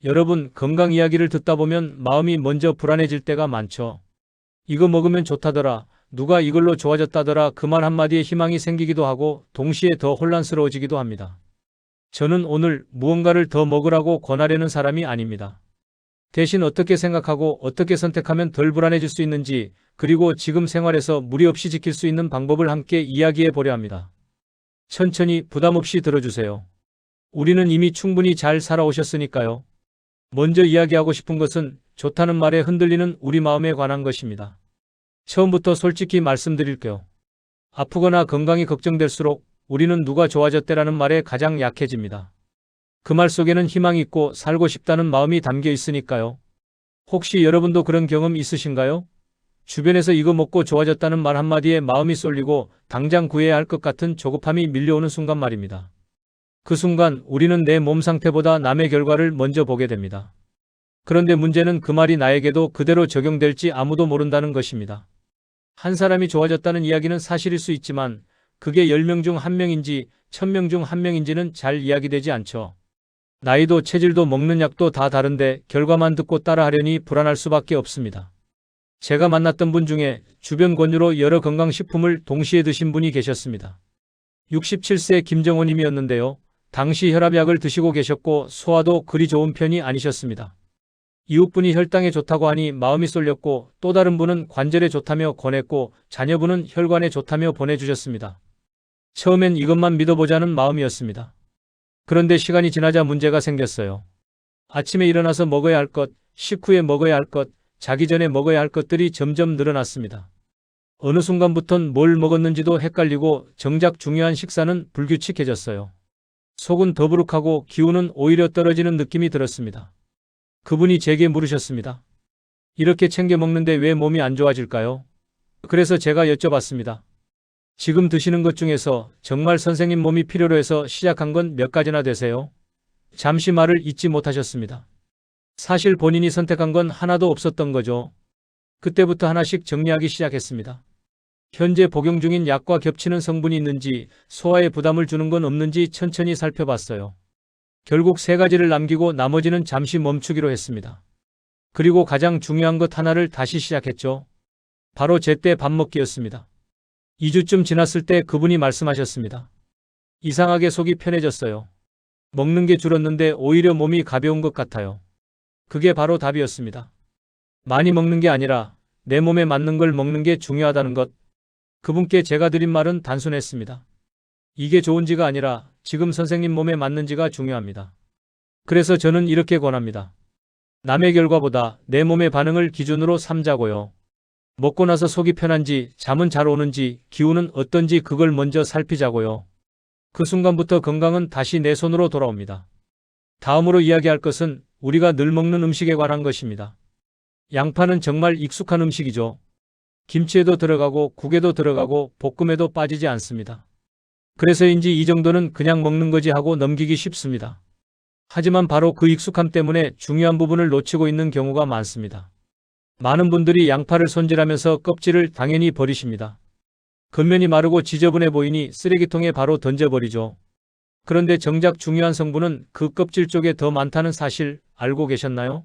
여러분, 건강 이야기를 듣다 보면 마음이 먼저 불안해질 때가 많죠. 이거 먹으면 좋다더라, 누가 이걸로 좋아졌다더라 그 말 한마디에 희망이 생기기도 하고 동시에 더 혼란스러워지기도 합니다. 저는 오늘 무언가를 더 먹으라고 권하려는 사람이 아닙니다. 대신 어떻게 생각하고 어떻게 선택하면 덜 불안해질 수 있는지, 그리고 지금 생활에서 무리 없이 지킬 수 있는 방법을 함께 이야기해 보려 합니다. 천천히 부담 없이 들어주세요. 우리는 이미 충분히 잘 살아오셨으니까요. 먼저 이야기하고 싶은 것은 좋다는 말에 흔들리는 우리 마음에 관한 것입니다. 처음부터 솔직히 말씀드릴게요. 아프거나 건강이 걱정될수록 우리는 누가 좋아졌대라는 말에 가장 약해집니다. 그 말 속에는 희망이 있고 살고 싶다는 마음이 담겨 있으니까요. 혹시 여러분도 그런 경험 있으신가요? 주변에서 이거 먹고 좋아졌다는 말 한마디에 마음이 쏠리고 당장 구해야 할 것 같은 조급함이 밀려오는 순간 말입니다. 그 순간 우리는 내 몸 상태보다 남의 결과를 먼저 보게 됩니다. 그런데 문제는 그 말이 나에게도 그대로 적용될지 아무도 모른다는 것입니다. 한 사람이 좋아졌다는 이야기는 사실일 수 있지만 그게 10명 중 1명인지 1000명 중 1명인지는 잘 이야기되지 않죠. 나이도 체질도 먹는 약도 다 다른데 결과만 듣고 따라하려니 불안할 수밖에 없습니다. 제가 만났던 분 중에 주변 권유로 여러 건강식품을 동시에 드신 분이 계셨습니다. 67세 김정호님이었는데요. 당시 혈압약을 드시고 계셨고 소화도 그리 좋은 편이 아니셨습니다. 이웃분이 혈당에 좋다고 하니 마음이 쏠렸고 또 다른 분은 관절에 좋다며 권했고 자녀분은 혈관에 좋다며 보내주셨습니다. 처음엔 이것만 믿어보자는 마음이었습니다. 그런데 시간이 지나자 문제가 생겼어요. 아침에 일어나서 먹어야 할 것, 식후에 먹어야 할 것, 자기 전에 먹어야 할 것들이 점점 늘어났습니다. 어느 순간부턴 뭘 먹었는지도 헷갈리고 정작 중요한 식사는 불규칙해졌어요. 속은 더부룩하고 기운은 오히려 떨어지는 느낌이 들었습니다. 그분이 제게 물으셨습니다. 이렇게 챙겨 먹는데 왜 몸이 안 좋아질까요? 그래서 제가 여쭤봤습니다. 지금 드시는 것 중에서 정말 선생님 몸이 필요로 해서 시작한 건 몇 가지나 되세요? 잠시 말을 잇지 못하셨습니다. 사실 본인이 선택한 건 하나도 없었던 거죠. 그때부터 하나씩 정리하기 시작했습니다. 현재 복용 중인 약과 겹치는 성분이 있는지, 소화에 부담을 주는 건 없는지 천천히 살펴봤어요. 결국 3가지를 남기고 나머지는 잠시 멈추기로 했습니다. 그리고 가장 중요한 것 하나를 다시 시작했죠. 바로 제때 밥 먹기였습니다. 2주쯤 지났을 때 그분이 말씀하셨습니다. 이상하게 속이 편해졌어요. 먹는 게 줄었는데 오히려 몸이 가벼운 것 같아요. 그게 바로 답이었습니다. 많이 먹는 게 아니라 내 몸에 맞는 걸 먹는 게 중요하다는 것. 그분께 제가 드린 말은 단순했습니다. 이게 좋은지가 아니라 지금 선생님 몸에 맞는지가 중요합니다. 그래서 저는 이렇게 권합니다. 남의 결과보다 내 몸의 반응을 기준으로 삼자고요. 먹고 나서 속이 편한지, 잠은 잘 오는지, 기운은 어떤지 그걸 먼저 살피자고요. 그 순간부터 건강은 다시 내 손으로 돌아옵니다. 다음으로 이야기할 것은 우리가 늘 먹는 음식에 관한 것입니다. 양파는 정말 익숙한 음식이죠. 김치에도 들어가고 국에도 들어가고 볶음에도 빠지지 않습니다. 그래서인지 이 정도는 그냥 먹는 거지 하고 넘기기 쉽습니다. 하지만 바로 그 익숙함 때문에 중요한 부분을 놓치고 있는 경우가 많습니다. 많은 분들이 양파를 손질하면서 껍질을 당연히 버리십니다. 겉면이 마르고 지저분해 보이니 쓰레기통에 바로 던져버리죠. 그런데 정작 중요한 성분은 그 껍질 쪽에 더 많다는 사실 알고 계셨나요?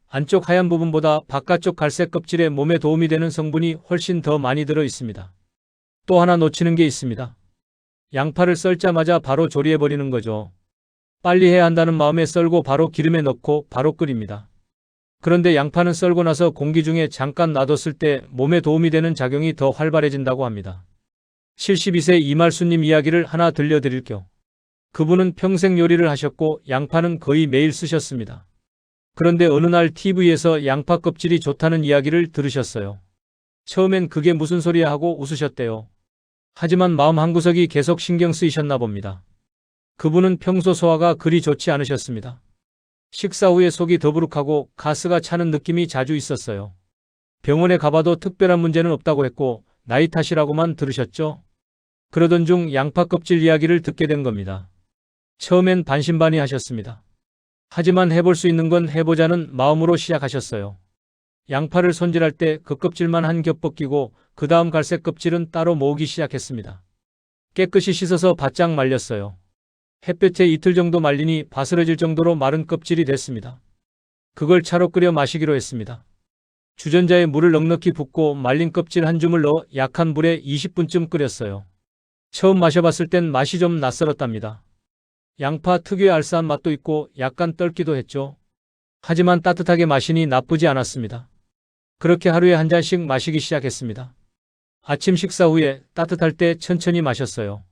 안쪽 하얀 부분보다 바깥쪽 갈색 껍질에 몸에 도움이 되는 성분이 훨씬 더 많이 들어 있습니다. 또 하나 놓치는 게 있습니다. 양파를 썰자마자 바로 조리해버리는 거죠. 빨리 해야 한다는 마음에 썰고 바로 기름에 넣고 바로 끓입니다. 그런데 양파는 썰고 나서 공기 중에 잠깐 놔뒀을 때 몸에 도움이 되는 작용이 더 활발해진다고 합니다. 72세 이말수님 이야기를 하나 들려드릴게요. 그분은 평생 요리를 하셨고 양파는 거의 매일 쓰셨습니다. 그런데 어느 날 TV에서 양파 껍질이 좋다는 이야기를 들으셨어요. 처음엔 그게 무슨 소리야 하고 웃으셨대요. 하지만 마음 한구석이 계속 신경 쓰이셨나 봅니다. 그분은 평소 소화가 그리 좋지 않으셨습니다. 식사 후에 속이 더부룩하고 가스가 차는 느낌이 자주 있었어요. 병원에 가봐도 특별한 문제는 없다고 했고 나이 탓이라고만 들으셨죠? 그러던 중 양파 껍질 이야기를 듣게 된 겁니다. 처음엔 반신반의 하셨습니다. 하지만 해볼 수 있는 건 해보자는 마음으로 시작하셨어요. 양파를 손질할 때 그 껍질만 한 겹 벗기고 그 다음 갈색 껍질은 따로 모으기 시작했습니다. 깨끗이 씻어서 바짝 말렸어요. 햇볕에 이틀 정도 말리니 바스러질 정도로 마른 껍질이 됐습니다. 그걸 차로 끓여 마시기로 했습니다. 주전자에 물을 넉넉히 붓고 말린 껍질 한 줌을 넣어 약한 불에 20분쯤 끓였어요. 처음 마셔봤을 땐 맛이 좀 낯설었답니다. 양파 특유의 알싸한 맛도 있고 약간 떫기도 했죠. 하지만 따뜻하게 마시니 나쁘지 않았습니다. 그렇게 하루에 한 잔씩 마시기 시작했습니다. 아침 식사 후에 따뜻할 때 천천히 마셨어요.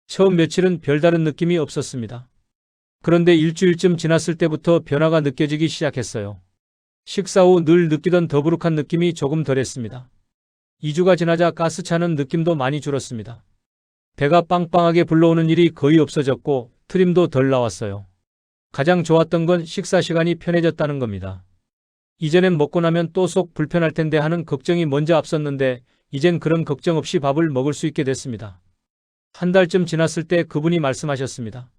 처음 며칠은 별다른 느낌이 없었습니다. 그런데 일주일쯤 지났을 때부터 변화가 느껴지기 시작했어요. 식사 후 늘 느끼던 더부룩한 느낌이 조금 덜했습니다. 2주가 지나자 가스 차는 느낌도 많이 줄었습니다. 배가 빵빵하게 불러오는 일이 거의 없어졌고 트림도 덜 나왔어요. 가장 좋았던 건 식사 시간이 편해졌다는 겁니다. 이전엔 먹고 나면 또 속 불편할 텐데 하는 걱정이 먼저 앞섰는데 이젠 그런 걱정 없이 밥을 먹을 수 있게 됐습니다. 한 달쯤 지났을 때 그분이 말씀하셨습니다.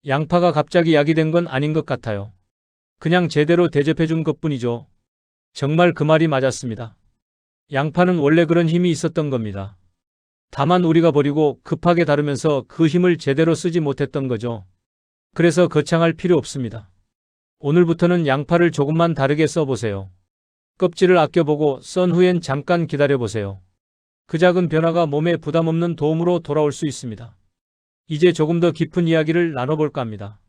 양파가 갑자기 약이 된 건 아닌 것 같아요. 그냥 제대로 대접해 준 것뿐이죠. 정말 그 말이 맞았습니다. 양파는 원래 그런 힘이 있었던 겁니다. 다만 우리가 버리고 급하게 다루면서 그 힘을 제대로 쓰지 못했던 거죠. 그래서 거창할 필요 없습니다. 오늘부터는 양파를 조금만 다르게 써보세요. 껍질을 아껴보고 썬 후엔 잠깐 기다려보세요. 그 작은 변화가 몸에 부담 없는 도움으로 돌아올 수 있습니다. 이제 조금 더 깊은 이야기를 나눠볼까 합니다.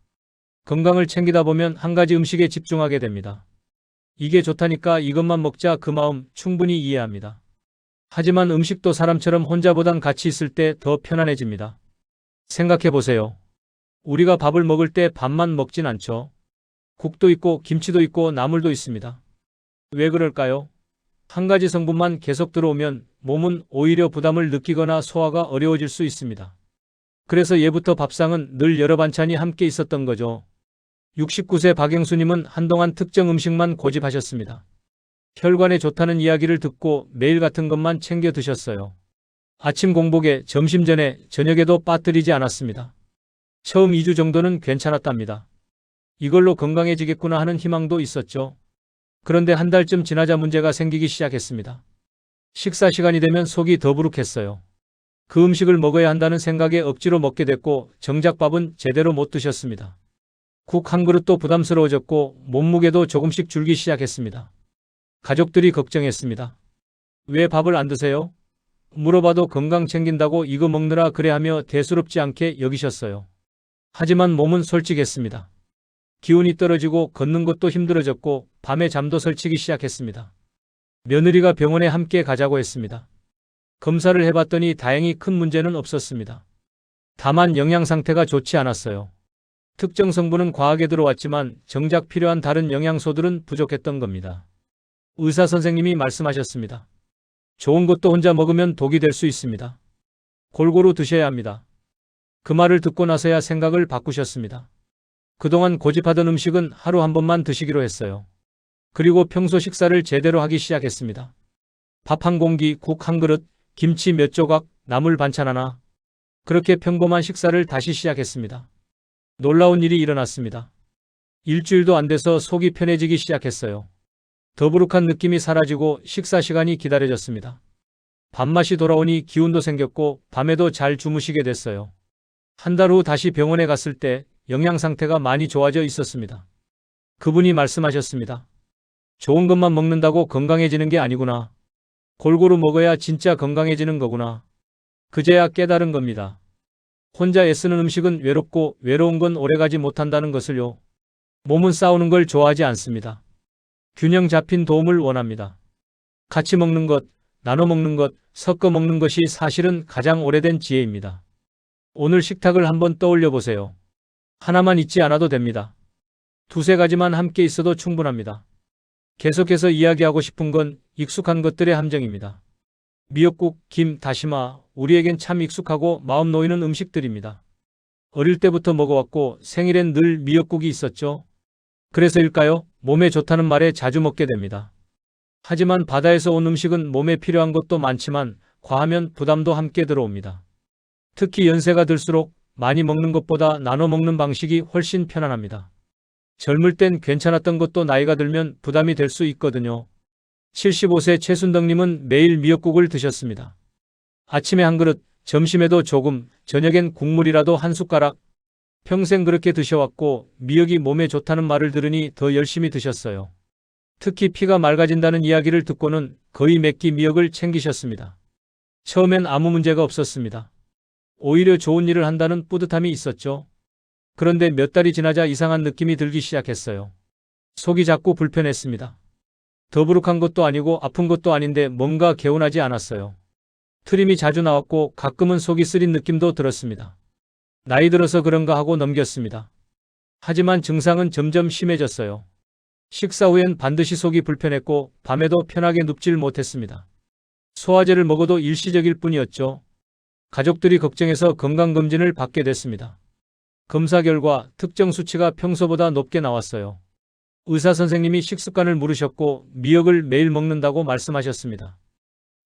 건강을 챙기다 보면 한 가지 음식에 집중하게 됩니다. 이게 좋다니까 이것만 먹자 그 마음 충분히 이해합니다. 하지만 음식도 사람처럼 혼자보단 같이 있을 때 더 편안해집니다. 생각해 보세요. 우리가 밥을 먹을 때 밥만 먹진 않죠. 국도 있고 김치도 있고 나물도 있습니다. 왜 그럴까요? 한 가지 성분만 계속 들어오면 몸은 오히려 부담을 느끼거나 소화가 어려워질 수 있습니다. 그래서 예부터 밥상은 늘 여러 반찬이 함께 있었던 거죠. 69세 박영수님은 한동안 특정 음식만 고집하셨습니다. 혈관에 좋다는 이야기를 듣고 매일 같은 것만 챙겨 드셨어요. 아침 공복에, 점심 전에, 저녁에도 빠뜨리지 않았습니다. 처음 2주 정도는 괜찮았답니다. 이걸로 건강해지겠구나 하는 희망도 있었죠. 그런데 한 달쯤 지나자 문제가 생기기 시작했습니다. 식사 시간이 되면 속이 더부룩했어요. 그 음식을 먹어야 한다는 생각에 억지로 먹게 됐고 정작 밥은 제대로 못 드셨습니다. 국 한 그릇도 부담스러워졌고 몸무게도 조금씩 줄기 시작했습니다. 가족들이 걱정했습니다. 왜 밥을 안 드세요? 물어봐도 건강 챙긴다고 이거 먹느라 그래 하며 대수롭지 않게 여기셨어요. 하지만 몸은 솔직했습니다. 기운이 떨어지고 걷는 것도 힘들어졌고 밤에 잠도 설치기 시작했습니다. 며느리가 병원에 함께 가자고 했습니다. 검사를 해봤더니 다행히 큰 문제는 없었습니다. 다만 영양 상태가 좋지 않았어요. 특정 성분은 과하게 들어왔지만 정작 필요한 다른 영양소들은 부족했던 겁니다. 의사 선생님이 말씀하셨습니다. 좋은 것도 혼자 먹으면 독이 될 수 있습니다. 골고루 드셔야 합니다. 그 말을 듣고 나서야 생각을 바꾸셨습니다. 그동안 고집하던 음식은 하루 한 번만 드시기로 했어요. 그리고 평소 식사를 제대로 하기 시작했습니다. 밥 한 공기, 국 한 그릇, 김치 몇 조각, 나물 반찬 하나. 그렇게 평범한 식사를 다시 시작했습니다. 놀라운 일이 일어났습니다. 일주일도 안 돼서 속이 편해지기 시작했어요. 더부룩한 느낌이 사라지고 식사 시간이 기다려졌습니다. 밥맛이 돌아오니 기운도 생겼고 밤에도 잘 주무시게 됐어요. 한 달 후 다시 병원에 갔을 때 영양 상태가 많이 좋아져 있었습니다. 그분이 말씀하셨습니다. 좋은 것만 먹는다고 건강해지는 게 아니구나. 골고루 먹어야 진짜 건강해지는 거구나. 그제야 깨달은 겁니다. 혼자 애쓰는 음식은 외롭고 외로운 건 오래가지 못한다는 것을요. 몸은 싸우는 걸 좋아하지 않습니다. 균형 잡힌 도움을 원합니다. 같이 먹는 것, 나눠 먹는 것, 섞어 먹는 것이 사실은 가장 오래된 지혜입니다. 오늘 식탁을 한번 떠올려 보세요. 하나만 있지 않아도 됩니다. 두세 가지만 함께 있어도 충분합니다. 계속해서 이야기하고 싶은 건 익숙한 것들의 함정입니다. 미역국, 김, 다시마, 우리에겐 참 익숙하고 마음 놓이는 음식들입니다. 어릴 때부터 먹어왔고 생일엔 늘 미역국이 있었죠. 그래서일까요? 몸에 좋다는 말에 자주 먹게 됩니다. 하지만 바다에서 온 음식은 몸에 필요한 것도 많지만 과하면 부담도 함께 들어옵니다. 특히 연세가 들수록 많이 먹는 것보다 나눠 먹는 방식이 훨씬 편안합니다. 젊을 땐 괜찮았던 것도 나이가 들면 부담이 될 수 있거든요. 75세 최순덕님은 매일 미역국을 드셨습니다. 아침에 한 그릇, 점심에도 조금, 저녁엔 국물이라도 한 숟가락. 평생 그렇게 드셔왔고 미역이 몸에 좋다는 말을 들으니 더 열심히 드셨어요. 특히 피가 맑아진다는 이야기를 듣고는 거의 몇 끼 미역을 챙기셨습니다. 처음엔 아무 문제가 없었습니다. 오히려 좋은 일을 한다는 뿌듯함이 있었죠. 그런데 몇 달이 지나자 이상한 느낌이 들기 시작했어요. 속이 자꾸 불편했습니다. 더부룩한 것도 아니고 아픈 것도 아닌데 뭔가 개운하지 않았어요. 트림이 자주 나왔고 가끔은 속이 쓰린 느낌도 들었습니다. 나이 들어서 그런가 하고 넘겼습니다. 하지만 증상은 점점 심해졌어요. 식사 후엔 반드시 속이 불편했고 밤에도 편하게 눕질 못했습니다. 소화제를 먹어도 일시적일 뿐이었죠. 가족들이 걱정해서 건강검진을 받게 됐습니다. 검사 결과 특정 수치가 평소보다 높게 나왔어요. 의사 선생님이 식습관을 물으셨고 미역을 매일 먹는다고 말씀하셨습니다.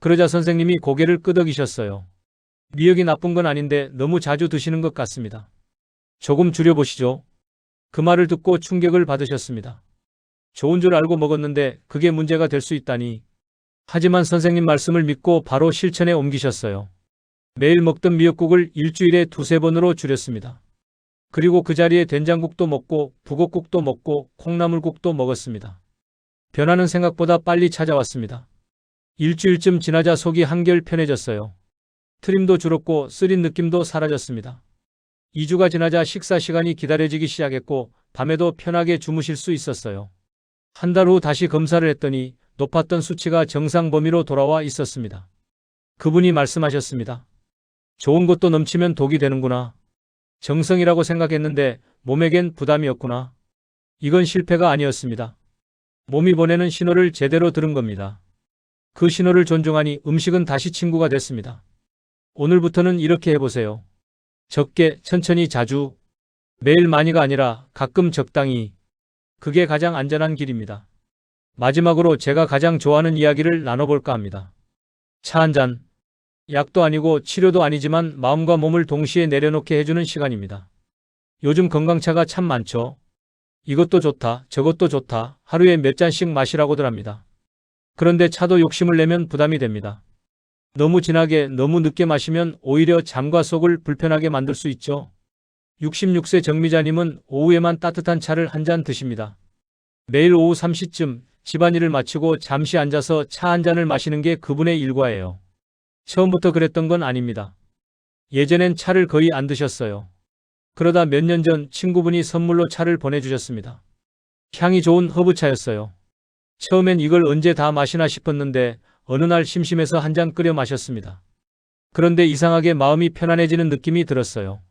그러자 선생님이 고개를 끄덕이셨어요. 미역이 나쁜 건 아닌데 너무 자주 드시는 것 같습니다. 조금 줄여보시죠. 그 말을 듣고 충격을 받으셨습니다. 좋은 줄 알고 먹었는데 그게 문제가 될 수 있다니. 하지만 선생님 말씀을 믿고 바로 실천에 옮기셨어요. 매일 먹던 미역국을 일주일에 2~3번으로 줄였습니다. 그리고 그 자리에 된장국도 먹고 북엇국도 먹고 콩나물국도 먹었습니다. 변화는 생각보다 빨리 찾아왔습니다. 일주일쯤 지나자 속이 한결 편해졌어요. 트림도 줄었고 쓰린 느낌도 사라졌습니다. 2주가 지나자 식사 시간이 기다려지기 시작했고 밤에도 편하게 주무실 수 있었어요. 한 달 후 다시 검사를 했더니 높았던 수치가 정상 범위로 돌아와 있었습니다. 그분이 말씀하셨습니다. 좋은 것도 넘치면 독이 되는구나. 정성이라고 생각했는데 몸에겐 부담이었구나. 이건 실패가 아니었습니다. 몸이 보내는 신호를 제대로 들은 겁니다. 그 신호를 존중하니 음식은 다시 친구가 됐습니다. 오늘부터는 이렇게 해보세요. 적게, 천천히, 자주. 매일 많이가 아니라 가끔 적당히. 그게 가장 안전한 길입니다. 마지막으로 제가 가장 좋아하는 이야기를 나눠볼까 합니다. 차 한 잔. 약도 아니고 치료도 아니지만 마음과 몸을 동시에 내려놓게 해주는 시간입니다. 요즘 건강차가 참 많죠. 이것도 좋다, 저것도 좋다, 하루에 몇 잔씩 마시라고들 합니다. 그런데 차도 욕심을 내면 부담이 됩니다. 너무 진하게, 너무 늦게 마시면 오히려 잠과 속을 불편하게 만들 수 있죠. 66세 정미자님은 오후에만 따뜻한 차를 한 잔 드십니다. 매일 오후 3시쯤 집안일을 마치고 잠시 앉아서 차 한 잔을 마시는 게 그분의 일과예요. 처음부터 그랬던 건 아닙니다. 예전엔 차를 거의 안 드셨어요. 그러다 몇 년 전 친구분이 선물로 차를 보내주셨습니다. 향이 좋은 허브차였어요. 처음엔 이걸 언제 다 마시나 싶었는데 어느 날 심심해서 한 잔 끓여 마셨습니다. 그런데 이상하게 마음이 편안해지는 느낌이 들었어요.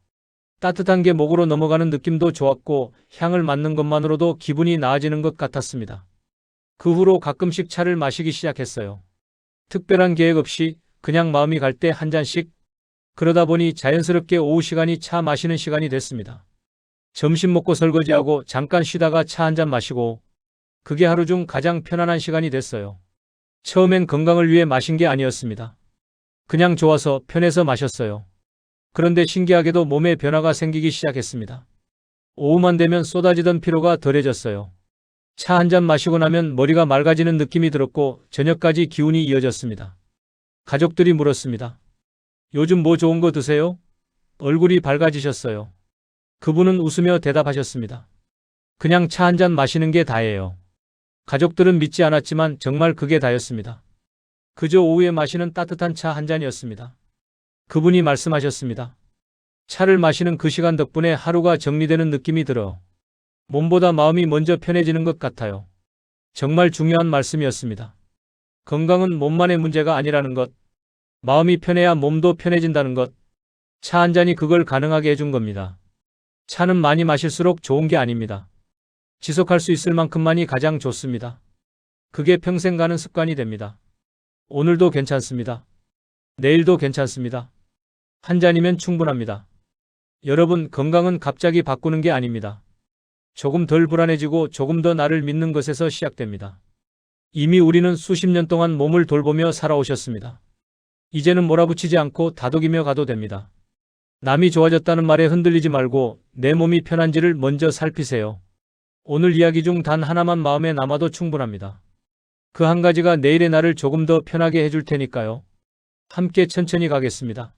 따뜻한 게 목으로 넘어가는 느낌도 좋았고 향을 맡는 것만으로도 기분이 나아지는 것 같았습니다. 그 후로 가끔씩 차를 마시기 시작했어요. 특별한 계획 없이 그냥 마음이 갈 때 한 잔씩. 그러다 보니 자연스럽게 오후 시간이 차 마시는 시간이 됐습니다. 점심 먹고 설거지하고 잠깐 쉬다가 차 한 잔 마시고 그게 하루 중 가장 편안한 시간이 됐어요. 처음엔 건강을 위해 마신 게 아니었습니다. 그냥 좋아서 편해서 마셨어요. 그런데 신기하게도 몸에 변화가 생기기 시작했습니다. 오후만 되면 쏟아지던 피로가 덜해졌어요. 차 한 잔 마시고 나면 머리가 맑아지는 느낌이 들었고 저녁까지 기운이 이어졌습니다. 가족들이 물었습니다. 요즘 뭐 좋은 거 드세요? 얼굴이 밝아지셨어요. 그분은 웃으며 대답하셨습니다. 그냥 차 한 잔 마시는 게 다예요. 가족들은 믿지 않았지만 정말 그게 다였습니다. 그저 오후에 마시는 따뜻한 차 한 잔이었습니다. 그분이 말씀하셨습니다. 차를 마시는 그 시간 덕분에 하루가 정리되는 느낌이 들어 몸보다 마음이 먼저 편해지는 것 같아요. 정말 중요한 말씀이었습니다. 건강은 몸만의 문제가 아니라는 것, 마음이 편해야 몸도 편해진다는 것, 차 한 잔이 그걸 가능하게 해준 겁니다. 차는 많이 마실수록 좋은 게 아닙니다. 지속할 수 있을 만큼만이 가장 좋습니다. 그게 평생 가는 습관이 됩니다. 오늘도 괜찮습니다. 내일도 괜찮습니다. 한 잔이면 충분합니다. 여러분, 건강은 갑자기 바꾸는 게 아닙니다. 조금 덜 불안해지고 조금 더 나를 믿는 것에서 시작됩니다. 이미 우리는 수십 년 동안 몸을 돌보며 살아오셨습니다. 이제는 몰아붙이지 않고 다독이며 가도 됩니다. 남이 좋아졌다는 말에 흔들리지 말고 내 몸이 편한지를 먼저 살피세요. 오늘 이야기 중 단 하나만 마음에 남아도 충분합니다. 그 한 가지가 내일의 나를 조금 더 편하게 해줄 테니까요. 함께 천천히 가겠습니다.